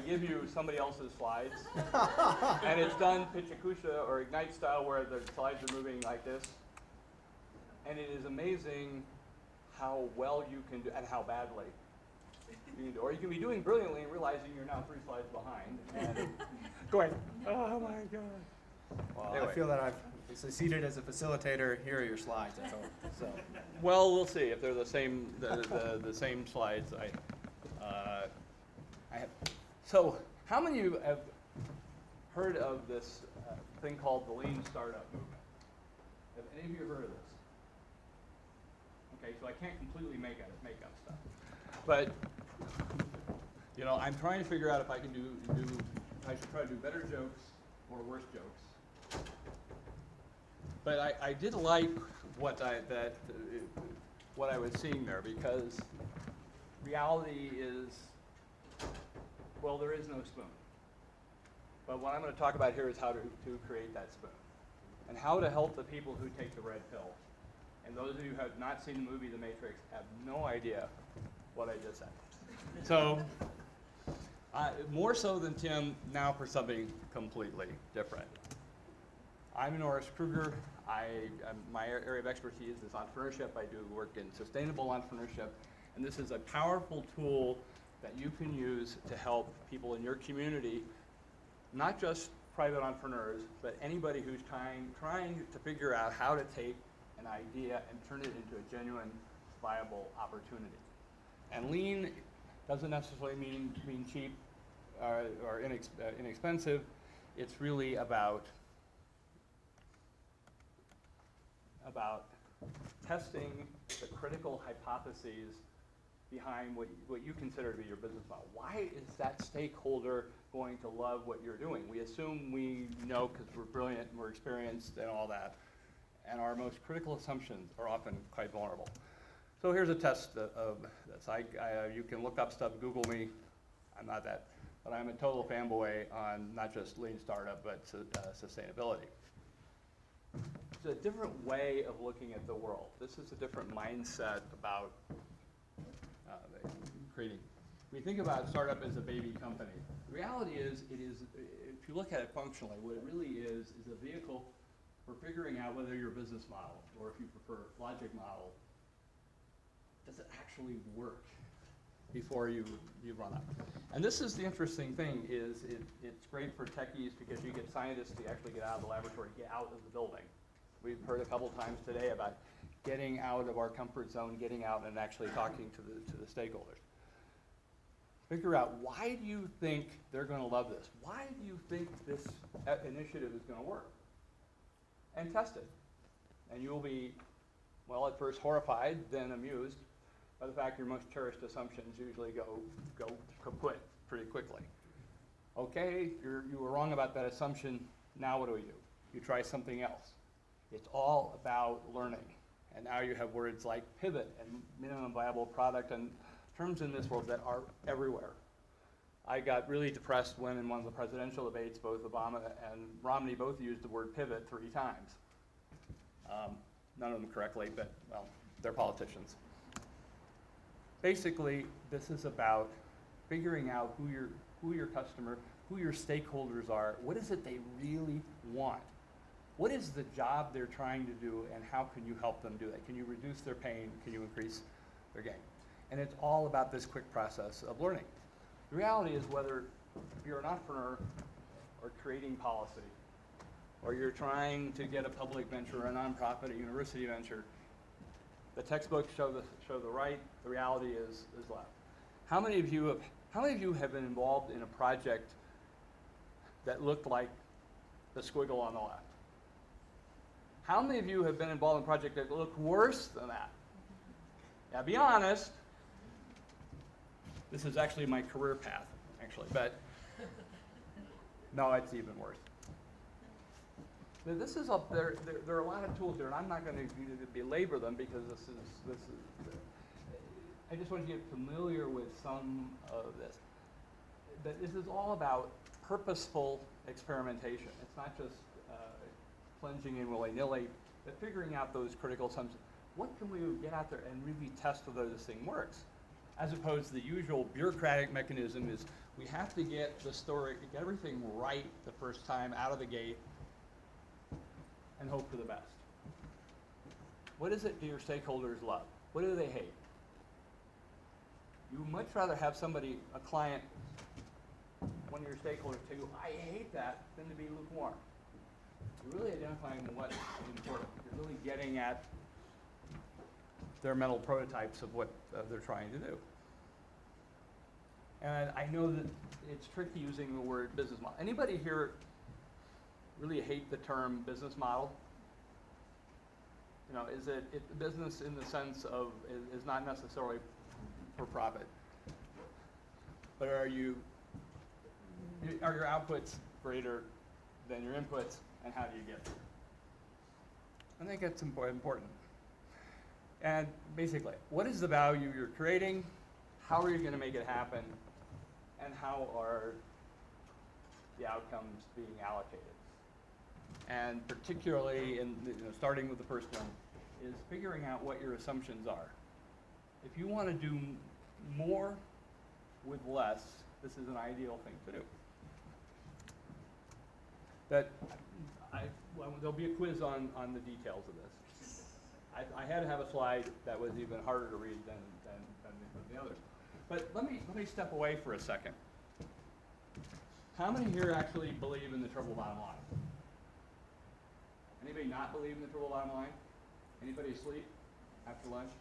give you somebody else's slides, and it's done Pichakusha or Ignite style where the slides are moving like this. And it is amazing how well you can do and how badly you can do. Or you can be doing brilliantly and realizing you're now 3 slides behind and going, oh my God. Well, Anyway. I feel that I've succeeded as a facilitator. Here are your slides. That's all. So. Well, we'll see if they're the same the same slides. I have. So, how many of you have heard of this thing called the Lean Startup movement? Have any of you heard of this? Okay, so I can't completely make up stuff, but you know, I'm trying to figure out if I can I should try to do better jokes or worse jokes. But I did like what I was seeing there, because reality is, well, there is no spoon. But what I'm going to talk about here is how to create that spoon, and how to help the people who take the red pill. And those of you who have not seen the movie The Matrix have no idea what I just said. So, more so than Tim, now for something completely different. I'm Norris Kruger. My area of expertise is entrepreneurship. I do work in sustainable entrepreneurship. And this is a powerful tool that you can use to help people in your community, not just private entrepreneurs, but anybody who's trying to figure out how to take an idea and turn it into a genuine, viable opportunity. And lean doesn't necessarily mean cheap or inexpensive. It's really about testing the critical hypotheses behind what you consider to be your business model. Why is that stakeholder going to love what you're doing? We assume we know because we're brilliant and we're experienced and all that, and our most critical assumptions are often quite vulnerable. So here's a test of this. You can look up stuff, Google me. I'm not that, but I'm a total fanboy on not just lean startup, but sustainability. It's a different way of looking at the world. This is a different mindset about creating. We think about startup as a baby company. The reality is, if you look at it functionally, what it really is a vehicle for figuring out whether your business model, or if you prefer logic model, does it actually work before you run up. And this is the interesting thing, is it's great for techies because you get scientists to actually get out of the laboratory, get out of the building. We've heard a couple times today about getting out of our comfort zone, getting out and actually talking to the stakeholders. Figure out, why do you think they're going to love this? Why do you think this initiative is going to work? And test it. And you'll be, well, at first horrified, then amused by the fact your most cherished assumptions usually go kaput pretty quickly. Okay, you were wrong about that assumption. Now what do? You try something else. It's all about learning. And now you have words like pivot and minimum viable product and terms in this world that are everywhere. I got really depressed when in one of the presidential debates, both Obama and Romney both used the word pivot 3 times. None of them correctly, but, well, they're politicians. Basically, this is about figuring out who your customer, who your stakeholders are, what is it they really want? What is the job they're trying to do, and how can you help them do that? Can you reduce their pain? Can you increase their gain? And it's all about this quick process of learning. The reality is, whether you're an entrepreneur or creating policy, or you're trying to get a public venture, a nonprofit, a university venture, the textbooks show the right, the reality is left. How many of you have been involved in a project that looked like the squiggle on the left? How many of you have been involved in a project that looked worse than that? Now, be honest. This is actually my career path, actually, but no, it's even worse. This is there are a lot of tools here, and I'm not going to belabor them because this is. I just want you to get familiar with some of this. But this is all about purposeful experimentation. It's not just plunging in willy-nilly, but figuring out those critical assumptions. What can we get out there and really test whether this thing works? as opposed to the usual bureaucratic mechanism is we have to get the story, get everything right the first time out of the gate and hope for the best. What is it do your stakeholders love? What do they hate? You would much rather have somebody, a client, one of your stakeholders tell you, I hate that, than to be lukewarm. You're really identifying what is important. You're really getting at their mental prototypes of what they're trying to do. And I know that it's tricky using the word business model. Anybody here really hate the term business model? You know, is it business in the sense of is not necessarily for profit, but are your outputs greater than your inputs, and how do you get there? I think that's important. And basically, what is the value you're creating? How are you going to make it happen? And how are the outcomes being allocated? And particularly, starting with the first one, is figuring out what your assumptions are. If you want to do more with less, this is an ideal thing to do. There'll be a quiz on the details of this. I had to have a slide that was even harder to read than the others. But let me step away for a second. How many here actually believe in the triple bottom line? Anybody not believe in the triple bottom line? Anybody asleep after lunch?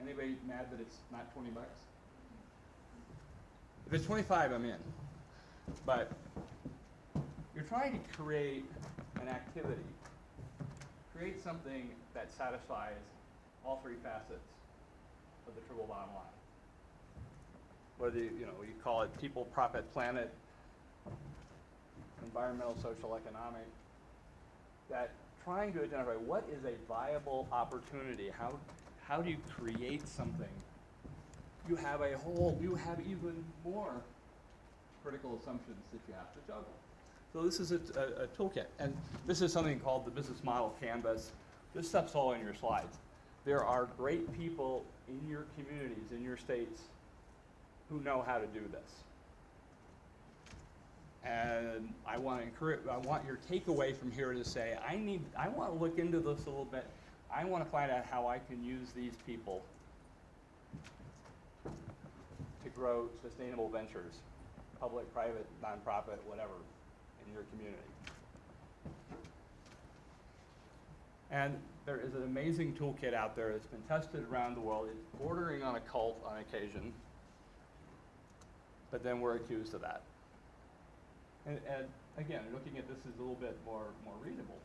Anybody mad that it's not 20 bucks? If it's 25, I'm in. But you're trying to create an activity, create something that satisfies all three facets of the triple bottom line. Whether you call it people, profit, planet, environmental, social, economic, that trying to identify what is a viable opportunity, how do you create something? You have even more critical assumptions that you have to juggle. So this is a toolkit, and this is something called the business model canvas. This stuff's all in your slides. There are great people in your communities, in your states, who know how to do this. And I want your takeaway from here to say, I want to look into this a little bit. I want to find out how I can use these people to grow sustainable ventures, public, private, nonprofit, whatever, in your community. And there is an amazing toolkit out there that's been tested around the world. It's bordering on a cult on occasion, but then we're accused of that. And again, looking at this is a little bit more readable.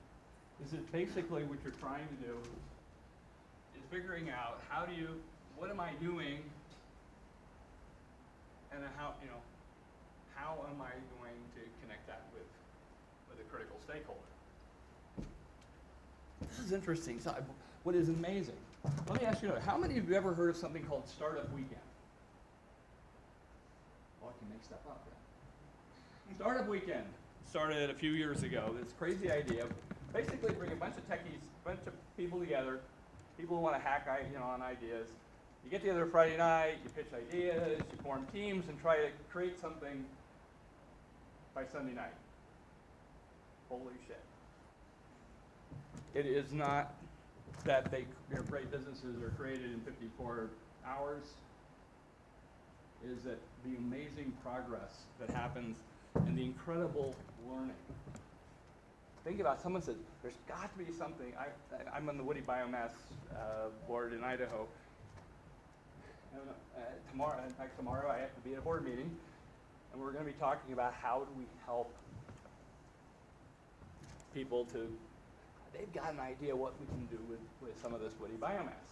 Is it basically what you're trying to do is figuring out what am I doing, and how am I going to connect that with a critical stakeholder? This is interesting. So what is amazing? Let me ask you, how many of you ever heard of something called Startup Weekend? Well, I can make stuff up. Yeah. Startup Weekend started a few years ago. This crazy idea, basically bring a bunch of techies, a bunch of people together, people who want to hack on ideas. You get together Friday night, you pitch ideas, you form teams, and try to create something by Sunday night. Holy shit. It is not that great businesses are created in 54 hours. It is that the amazing progress that happens and the incredible learning. Think about, someone said, there's got to be something. I'm on the Woody Biomass board in Idaho. Tomorrow I have to be at a board meeting, and we're going to be talking about how do we help people they've got an idea what we can do with some of this woody biomass.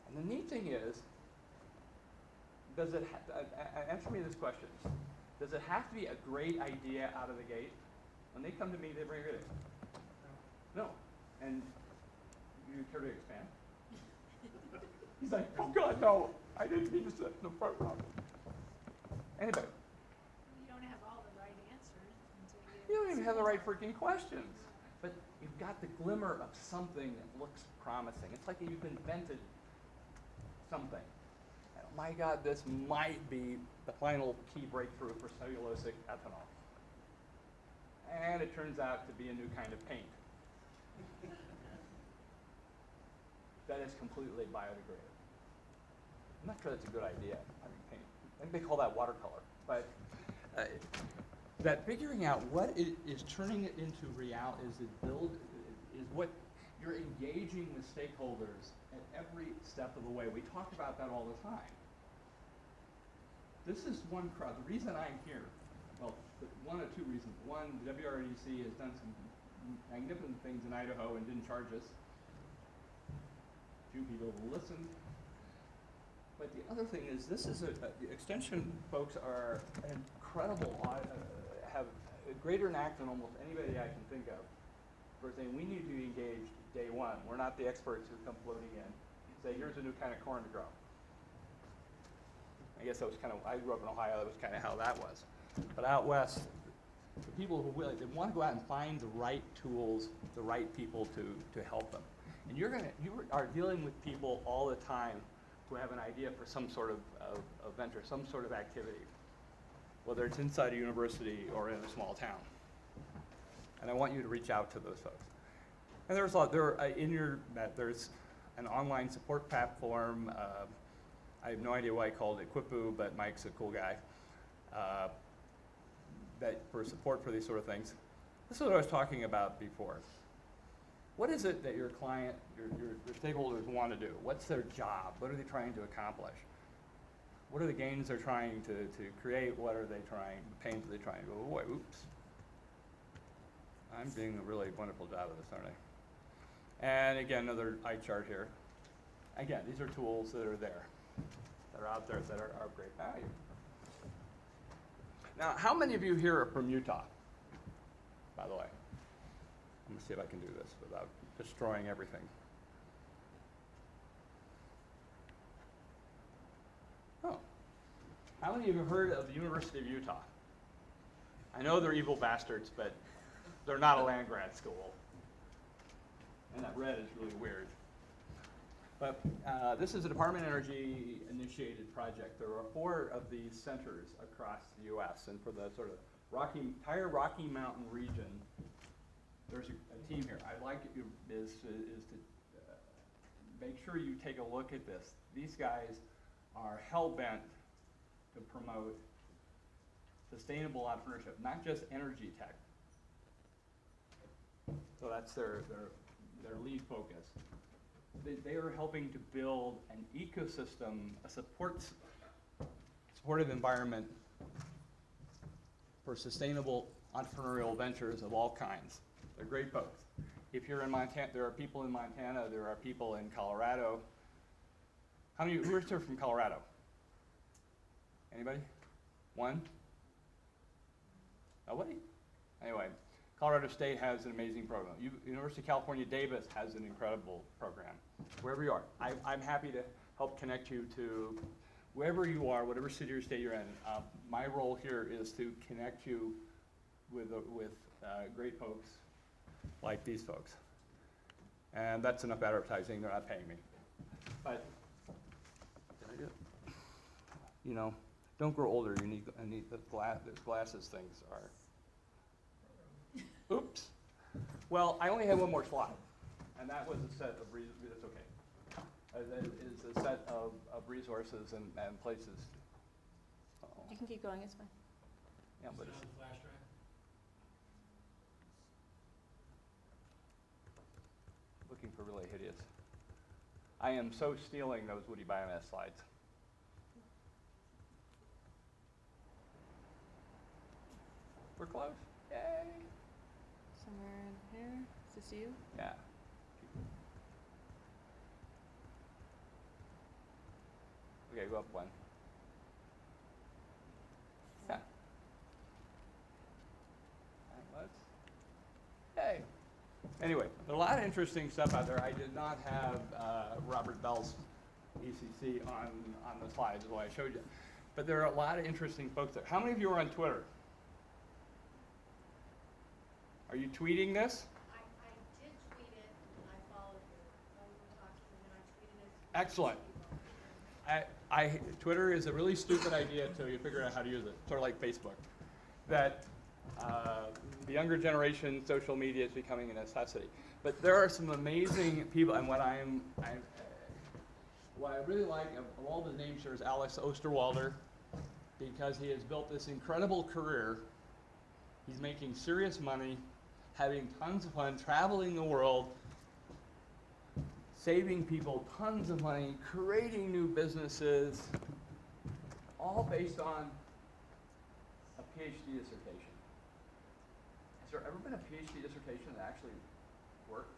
And the neat thing is, answer me this question, does it have to be a great idea out of the gate? When they come to me, they bring it in. No. And you care to expand? He's like, oh God, no, I didn't mean to sit in the front row. Anybody? You don't have all the right answers until You don't even have the right freaking questions. But you've got the glimmer of something that looks promising. It's like you've invented something. my God, this might be the final key breakthrough for cellulosic ethanol. And it turns out to be a new kind of paint that is completely biodegradable. I'm not sure that's a good idea. I mean, paint. I think they call that watercolor. But that figuring out what it is turning it into reality is what you're engaging with stakeholders at every step of the way. We talk about that all the time. This is one crowd. The reason I'm here, well, one or two reasons. One, the WRDC has done some magnificent things in Idaho and didn't charge us. Few people listened. But the other thing is, this is the extension folks are incredible, have a greater knack than almost anybody I can think of for saying we need to engage day one. We're not the experts who come floating in and say, here's a new kind of corn to grow. I guess that was kind of, I grew up in Ohio, that was kind of how that was. But out west, the people who really, they want to go out and find the right tools, the right people to help them. And you are dealing with people all the time who have an idea for some sort of venture, some sort of activity, whether it's inside a university or in a small town. And I want you to reach out to those folks. And there's a lot, there's an online support platform. I have no idea why I called it Quipu, but Mike's a cool guy. That for support for these sort of things. This is what I was talking about before. What is it that your client, your stakeholders want to do? What's their job? What are they trying to accomplish? What are the gains they're trying to create? What are they trying, the pains are they trying to go away? Oops. I'm doing a really wonderful job of this, aren't I? And again, another eye chart here. Again, these are tools that are there, that are out there, that are of great value. Now, how many of you here are from Utah, by the way? I'm going to see if I can do this without destroying everything. Oh. How many of you have heard of the University of Utah? I know they're evil bastards, but they're not a land-grant school. And that red is really weird. But this is a Department of Energy initiated project. There are 4 of these centers across the U.S. And for the sort of entire Rocky Mountain region, there's a team here. I'd like you is to make sure you take a look at this. These guys are hell-bent to promote sustainable entrepreneurship, not just energy tech. So that's their lead focus. They are helping to build an ecosystem, a supportive environment for sustainable entrepreneurial ventures of all kinds. They're great folks. If you're in Montana, there are people in Montana, there are people in Colorado. Who are here from Colorado? Anybody? One? Nobody? Anyway, Colorado State has an amazing program. University of California, Davis has an incredible program. Wherever you are, I'm happy to help connect you to wherever you are, whatever city or state you're in. My role here is to connect you with great folks like these folks. And that's enough advertising, they're not paying me. But, did I do it? You know, don't grow older, you need the glasses things are. Oops. Well, I only have one more slide, and that was a set of that's okay. Is a set of resources and places. Uh-oh. You can keep going, it's fine. Yeah, but it's flash drive. looking for really hideous. I am so stealing those woody biomass slides. We're close. Yay. Somewhere in here. Is this you? Yeah. Okay, go up one. Yeah. Hey. Anyway, there's a lot of interesting stuff out there. I did not have Robert Bell's ECC on the slides, is why I showed you. But there are a lot of interesting folks there. How many of you are on Twitter? Are you tweeting this? I did tweet it, and I followed you. When we were talking, and I tweeted it. Excellent. Twitter is a really stupid idea until you figure out how to use it, sort of like Facebook. That the younger generation, social media is becoming a necessity. But there are some amazing people, and what I really like of all the names here is Alex Osterwalder, because he has built this incredible career. He's making serious money, having tons of fun, traveling the world, saving people tons of money, creating new businesses, all based on a PhD dissertation. Has there ever been a PhD dissertation that actually worked?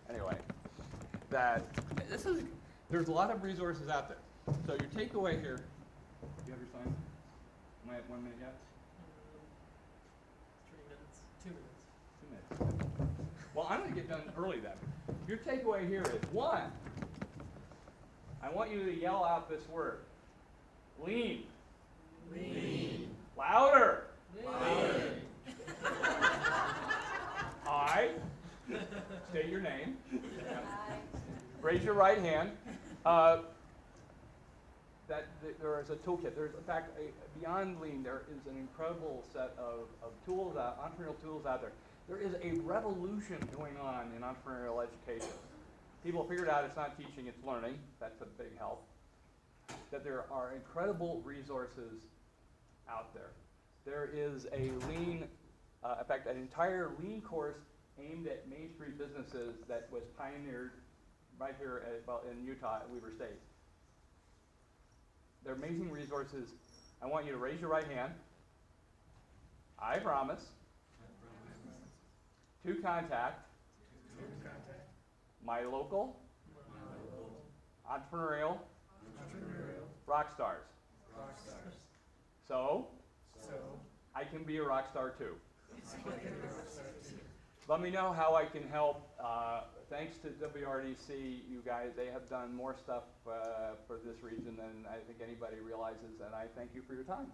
Anyway, there's a lot of resources out there. So your takeaway here, do you have your sign? Am I at 1 minute yet? 3 minutes, 2 minutes. 2 minutes. Well, I'm going to get done early then. Your takeaway here is, 1, I want you to yell out this word. Lean. Lean. Louder. Louder. I. State your name. Raise your right hand. There is a toolkit. There's, in fact, beyond Lean, there is an incredible set of tools, entrepreneurial tools out there. There is a revolution going on in entrepreneurial education. People figured out it's not teaching, it's learning. That's a big help. That there are incredible resources out there. There is a Lean, in fact, an entire Lean course aimed at Main Street businesses that was pioneered right here in Utah at Weber State. They're amazing resources. I want you to raise your right hand. I promise to contact my local entrepreneurial rock stars. So I can be a rock star too. Let me know how I can help. Thanks to WRDC, you guys, they have done more stuff for this region than I think anybody realizes, and I thank you for your time.